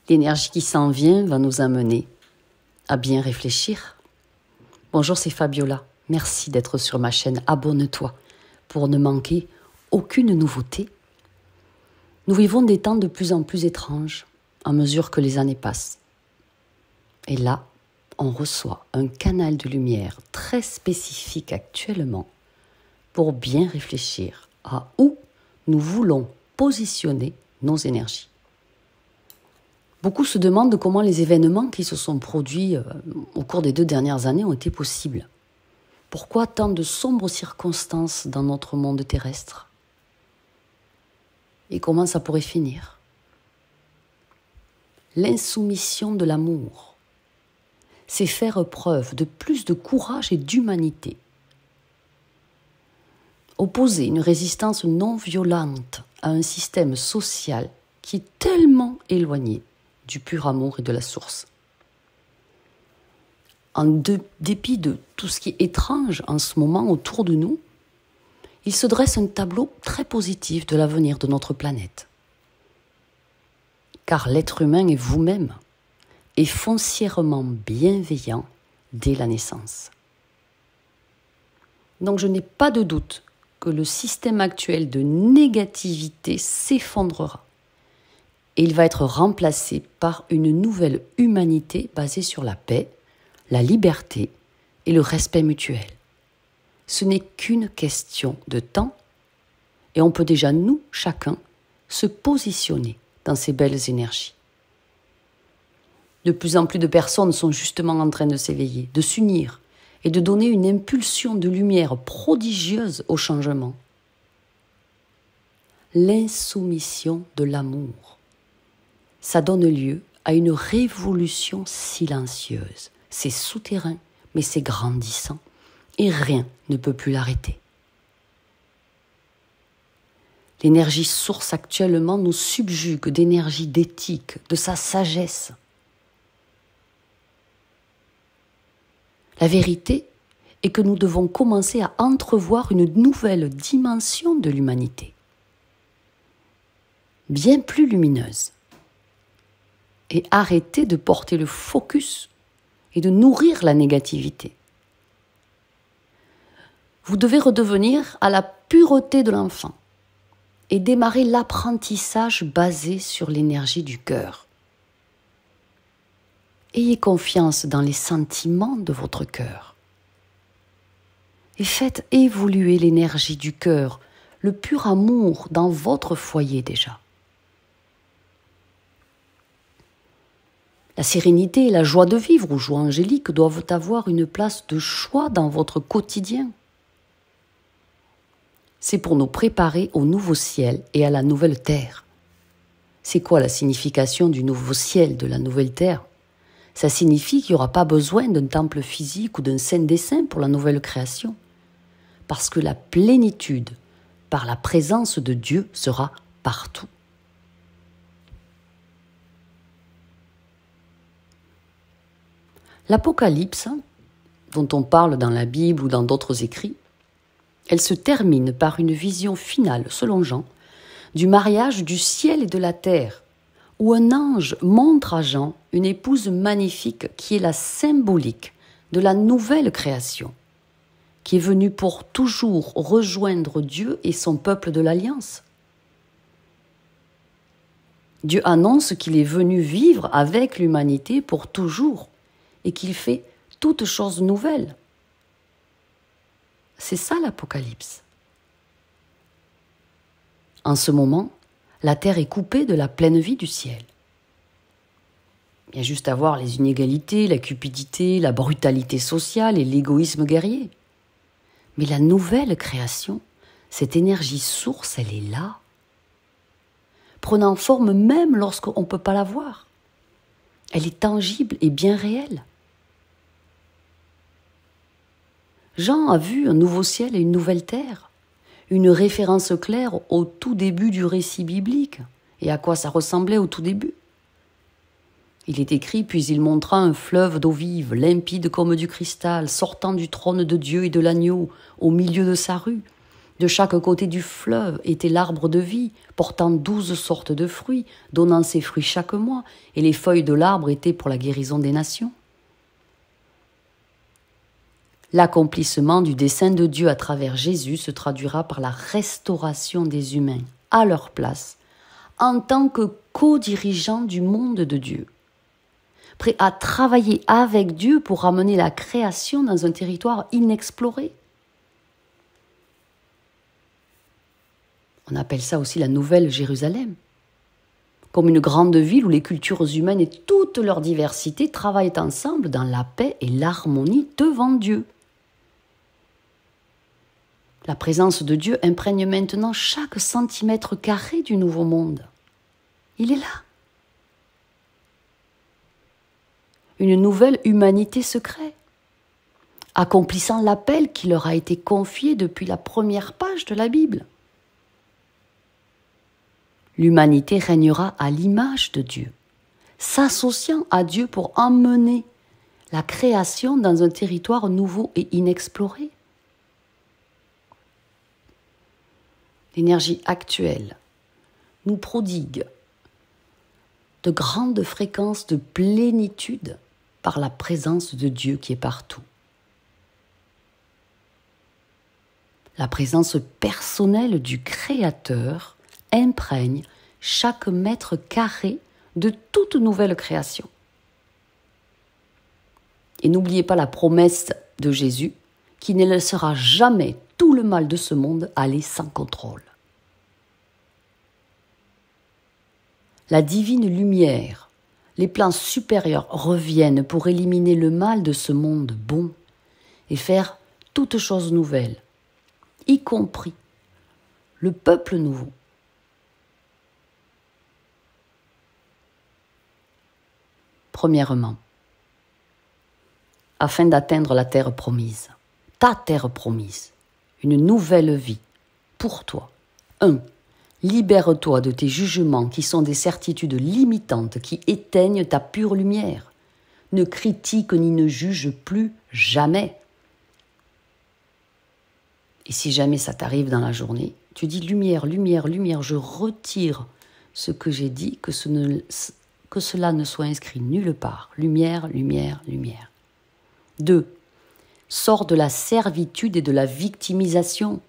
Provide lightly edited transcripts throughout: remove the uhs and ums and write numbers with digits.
L'énergie qui s'en vient va nous amener à bien réfléchir. Bonjour, c'est Fabiola. Merci d'être sur ma chaîne. Abonne-toi pour ne manquer aucune nouveauté. Nous vivons des temps de plus en plus étranges à mesure que les années passent. Et là, on reçoit un canal de lumière très spécifique actuellement pour bien réfléchir à où nous voulons positionner nos énergies. Beaucoup se demandent comment les événements qui se sont produits au cours des 2 dernières années ont été possibles. Pourquoi tant de sombres circonstances dans notre monde terrestre? Et comment ça pourrait finir? L'insoumission de l'amour, c'est faire preuve de plus de courage et d'humanité. Opposer une résistance non violente à un système social qui est tellement éloigné du pur amour et de la source. En dépit de tout ce qui est étrange en ce moment autour de nous, il se dresse un tableau très positif de l'avenir de notre planète. Car l'être humain est vous-même et foncièrement bienveillant dès la naissance. Donc je n'ai pas de doute que le système actuel de négativité s'effondrera. Et il va être remplacé par une nouvelle humanité basée sur la paix, la liberté et le respect mutuel. Ce n'est qu'une question de temps et on peut déjà, nous, chacun, se positionner dans ces belles énergies. De plus en plus de personnes sont justement en train de s'éveiller, de s'unir et de donner une impulsion de lumière prodigieuse au changement. L'insoumission de l'amour. Ça donne lieu à une révolution silencieuse. C'est souterrain, mais c'est grandissant. Et rien ne peut plus l'arrêter. L'énergie source actuellement nous subjugue d'énergie d'éthique, de sa sagesse. La vérité est que nous devons commencer à entrevoir une nouvelle dimension de l'humanité, bien plus lumineuse. Et arrêter de porter le focus et de nourrir la négativité. Vous devez redevenir à la pureté de l'enfant et démarrer l'apprentissage basé sur l'énergie du cœur. Ayez confiance dans les sentiments de votre cœur et faites évoluer l'énergie du cœur, le pur amour dans votre foyer déjà. La sérénité et la joie de vivre ou joie angélique doivent avoir une place de choix dans votre quotidien. C'est pour nous préparer au nouveau ciel et à la nouvelle terre. C'est quoi la signification du nouveau ciel, de la nouvelle terre? Ça signifie qu'il n'y aura pas besoin d'un temple physique ou d'un saint des saints pour la nouvelle création. Parce que la plénitude, par la présence de Dieu, sera partout. L'Apocalypse, dont on parle dans la Bible ou dans d'autres écrits, elle se termine par une vision finale, selon Jean, du mariage du ciel et de la terre, où un ange montre à Jean une épouse magnifique qui est la symbolique de la nouvelle création, qui est venue pour toujours rejoindre Dieu et son peuple de l'Alliance. Dieu annonce qu'il est venu vivre avec l'humanité pour toujours, et qu'il fait toutes choses nouvelles. C'est ça l'Apocalypse. En ce moment, la terre est coupée de la pleine vie du ciel. Il y a juste à voir les inégalités, la cupidité, la brutalité sociale et l'égoïsme guerrier. Mais la nouvelle création, cette énergie source, elle est là, prenant forme même lorsqu'on ne peut pas la voir. Elle est tangible et bien réelle. Jean a vu un nouveau ciel et une nouvelle terre, une référence claire au tout début du récit biblique et à quoi ça ressemblait au tout début. Il est écrit, puis il montra un fleuve d'eau vive, limpide comme du cristal, sortant du trône de Dieu et de l'agneau, au milieu de sa rue. De chaque côté du fleuve était l'arbre de vie, portant 12 sortes de fruits, donnant ses fruits chaque mois, et les feuilles de l'arbre étaient pour la guérison des nations. L'accomplissement du dessein de Dieu à travers Jésus se traduira par la restauration des humains à leur place, en tant que co-dirigeants du monde de Dieu, prêts à travailler avec Dieu pour ramener la création dans un territoire inexploré. On appelle ça aussi la Nouvelle Jérusalem, comme une grande ville où les cultures humaines et toute leur diversité travaillent ensemble dans la paix et l'harmonie devant Dieu. La présence de Dieu imprègne maintenant chaque centimètre carré du nouveau monde. Il est là. Une nouvelle humanité se crée, accomplissant l'appel qui leur a été confié depuis la première page de la Bible. L'humanité régnera à l'image de Dieu, s'associant à Dieu pour emmener la création dans un territoire nouveau et inexploré. L'énergie actuelle nous prodigue de grandes fréquences de plénitude par la présence de Dieu qui est partout. La présence personnelle du Créateur imprègne chaque mètre carré de toute nouvelle création. Et n'oubliez pas la promesse de Jésus qui ne laissera jamais tout le mal de ce monde aller sans contrôle. La divine lumière, les plans supérieurs reviennent pour éliminer le mal de ce monde bon et faire toutes choses nouvelles, y compris le peuple nouveau. Premièrement, afin d'atteindre la terre promise, ta terre promise, une nouvelle vie pour toi. 1. Libère-toi de tes jugements qui sont des certitudes limitantes qui éteignent ta pure lumière. Ne critique ni ne juge plus jamais. Et si jamais ça t'arrive dans la journée, tu dis lumière, lumière, lumière, je retire ce que j'ai dit, que cela ne soit inscrit nulle part. Lumière, lumière, lumière. 2. Sors de la servitude et de la victimisation.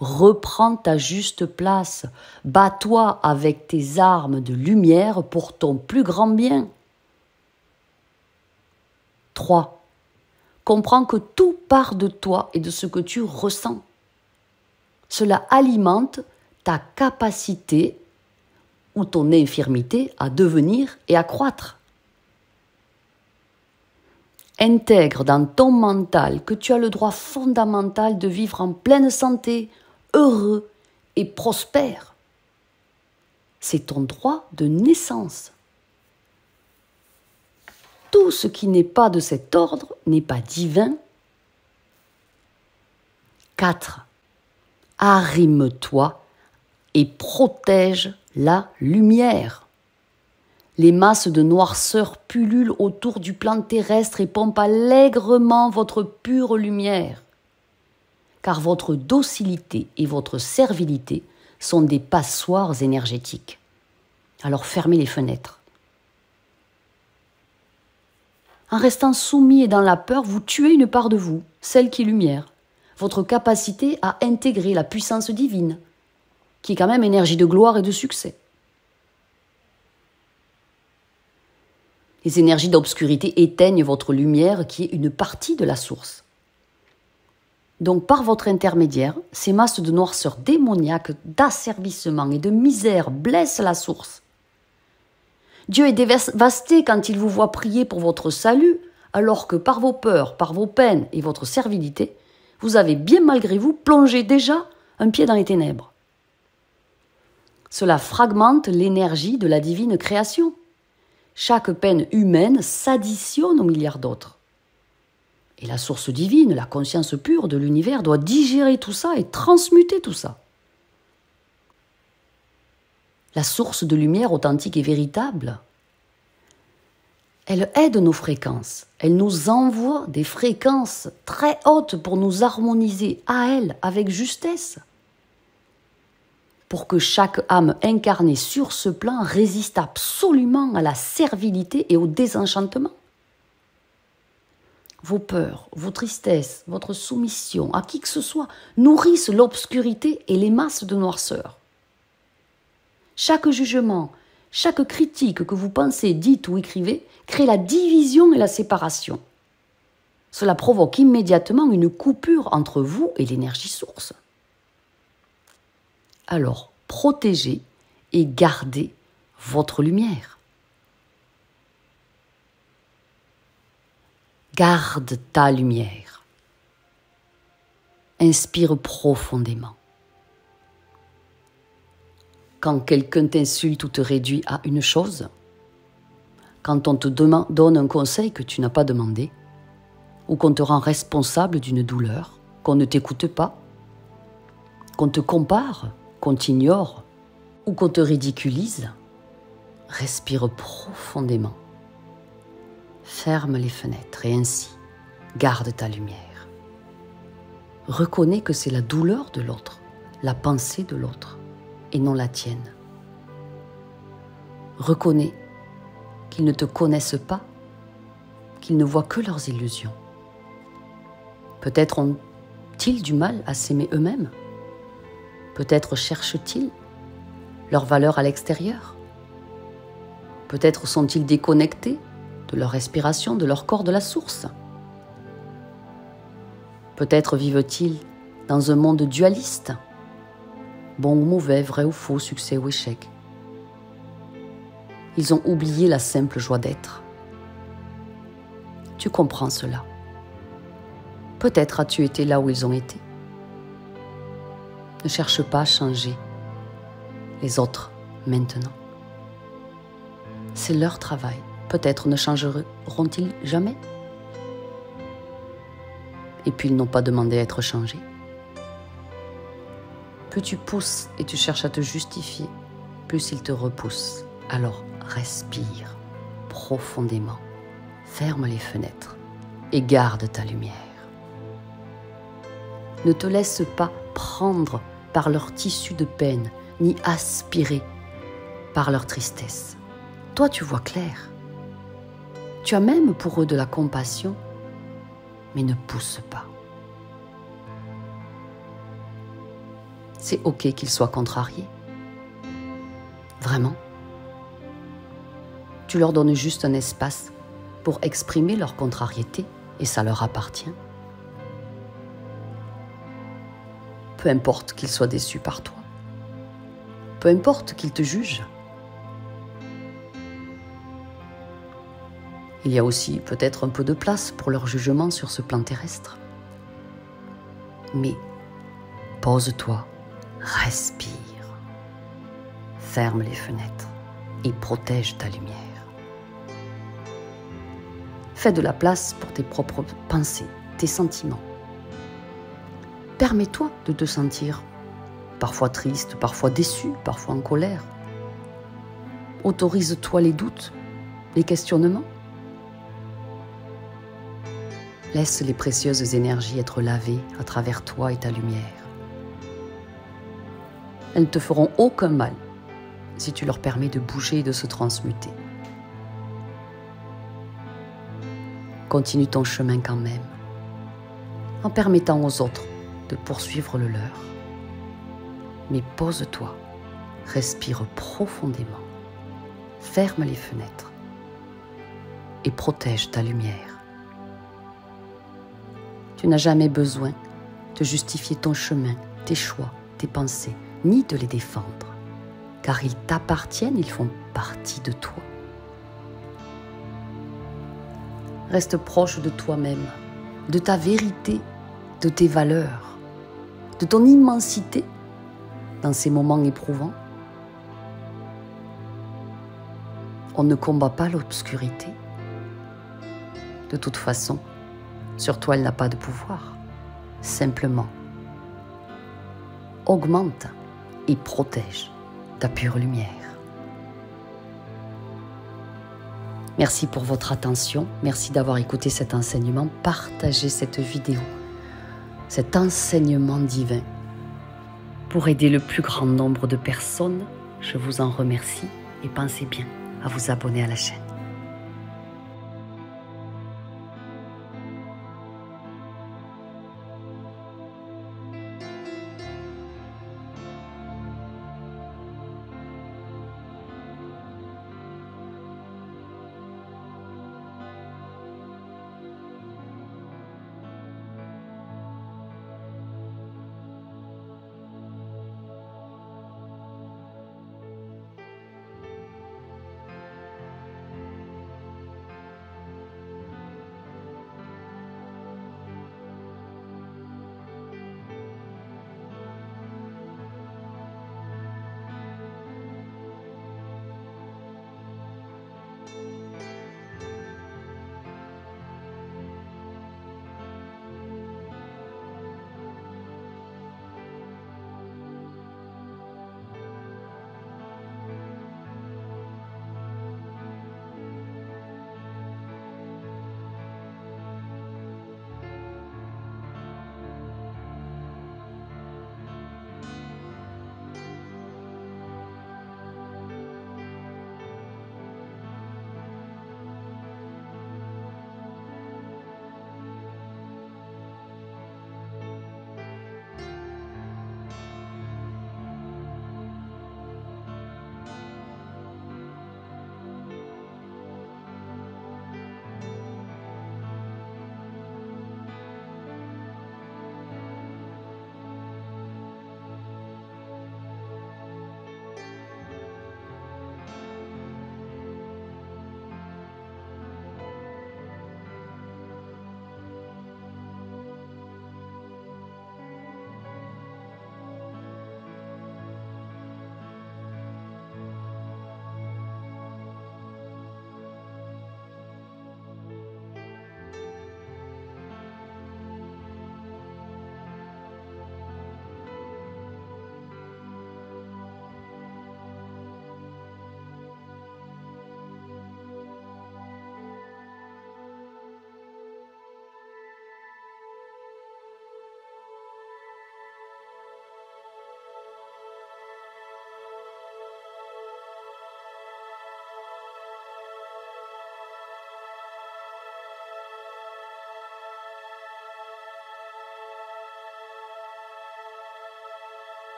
Reprends ta juste place. Bats-toi avec tes armes de lumière pour ton plus grand bien. 3. Comprends que tout part de toi et de ce que tu ressens. Cela alimente ta capacité ou ton infirmité à devenir et à croître. Intègre dans ton mental que tu as le droit fondamental de vivre en pleine santé, heureux et prospère. C'est ton droit de naissance. Tout ce qui n'est pas de cet ordre n'est pas divin. 4. Arrime-toi et protège la lumière. Les masses de noirceur pullulent autour du plan terrestre et pompent allègrement votre pure lumière. Car votre docilité et votre servilité sont des passoires énergétiques. Alors fermez les fenêtres. En restant soumis et dans la peur, vous tuez une part de vous, celle qui est lumière. Votre capacité à intégrer la puissance divine, qui est quand même énergie de gloire et de succès. Les énergies d'obscurité éteignent votre lumière qui est une partie de la source. Donc par votre intermédiaire, ces masses de noirceur démoniaque, d'asservissement et de misère blessent la source. Dieu est dévasté quand il vous voit prier pour votre salut, alors que par vos peurs, par vos peines et votre servilité, vous avez bien malgré vous plongé déjà un pied dans les ténèbres. Cela fragmente l'énergie de la divine création. Chaque peine humaine s'additionne aux milliards d'autres. Et la source divine, la conscience pure de l'univers, doit digérer tout ça et transmuter tout ça. La source de lumière authentique et véritable, elle aide nos fréquences. Elle nous envoie des fréquences très hautes pour nous harmoniser à elle avec justesse. pour que chaque âme incarnée sur ce plan résiste absolument à la servilité et au désenchantement. Vos peurs, vos tristesses, votre soumission à qui que ce soit nourrissent l'obscurité et les masses de noirceur. Chaque jugement, chaque critique que vous pensez, dites ou écrivez crée la division et la séparation. Cela provoque immédiatement une coupure entre vous et l'énergie source. Alors, protégez et gardez votre lumière. Garde ta lumière. Inspire profondément. Quand quelqu'un t'insulte ou te réduit à une chose, quand on te donne un conseil que tu n'as pas demandé, ou qu'on te rend responsable d'une douleur, qu'on ne t'écoute pas, qu'on te compare, qu'on t'ignore ou qu'on te ridiculise, respire profondément. Ferme les fenêtres et ainsi, garde ta lumière. Reconnais que c'est la douleur de l'autre, la pensée de l'autre, et non la tienne. Reconnais qu'ils ne te connaissent pas, qu'ils ne voient que leurs illusions. Peut-être ont-ils du mal à s'aimer eux-mêmes. Peut-être cherchent-ils leur valeur à l'extérieur. Peut-être sont-ils déconnectés de leur respiration, de leur corps, de la source. Peut-être vivent-ils dans un monde dualiste, bon ou mauvais, vrai ou faux, succès ou échec. Ils ont oublié la simple joie d'être. Tu comprends cela. Peut-être as-tu été là où ils ont été. Ne cherche pas à changer les autres maintenant. C'est leur travail. Peut-être ne changeront-ils jamais. Et puis ils n'ont pas demandé à être changés. Plus tu pousses et tu cherches à te justifier, plus ils te repoussent. Alors respire profondément, ferme les fenêtres et garde ta lumière. Ne te laisse pas prendre par leur tissu de peine, ni aspirer par leur tristesse. Toi, tu vois clair. Tu as même pour eux de la compassion, mais ne pousse pas. C'est ok qu'ils soient contrariés. Vraiment. Tu leur donnes juste un espace pour exprimer leur contrariété et ça leur appartient. Peu importe qu'ils soient déçus par toi. Peu importe qu'ils te jugent. Il y a aussi peut-être un peu de place pour leur jugement sur ce plan terrestre. Mais pose-toi, respire, ferme les fenêtres et protège ta lumière. Fais de la place pour tes propres pensées, tes sentiments. Permets-toi de te sentir parfois triste, parfois déçu, parfois en colère. Autorise-toi les doutes, les questionnements. Laisse les précieuses énergies être lavées à travers toi et ta lumière. Elles ne te feront aucun mal si tu leur permets de bouger et de se transmuter. Continue ton chemin quand même, en permettant aux autres de poursuivre le leur. Mais pose-toi, respire profondément, ferme les fenêtres et protège ta lumière. Tu n'as jamais besoin de justifier ton chemin, tes choix, tes pensées, ni de les défendre, car ils t'appartiennent, ils font partie de toi. Reste proche de toi-même, de ta vérité, de tes valeurs, de ton immensité dans ces moments éprouvants. On ne combat pas l'obscurité. De toute façon, sur toi, elle n'a pas de pouvoir. Simplement, augmente et protège ta pure lumière. Merci pour votre attention. Merci d'avoir écouté cet enseignement. Partagez cette vidéo, cet enseignement divin pour aider le plus grand nombre de personnes. Je vous en remercie et pensez bien à vous abonner à la chaîne.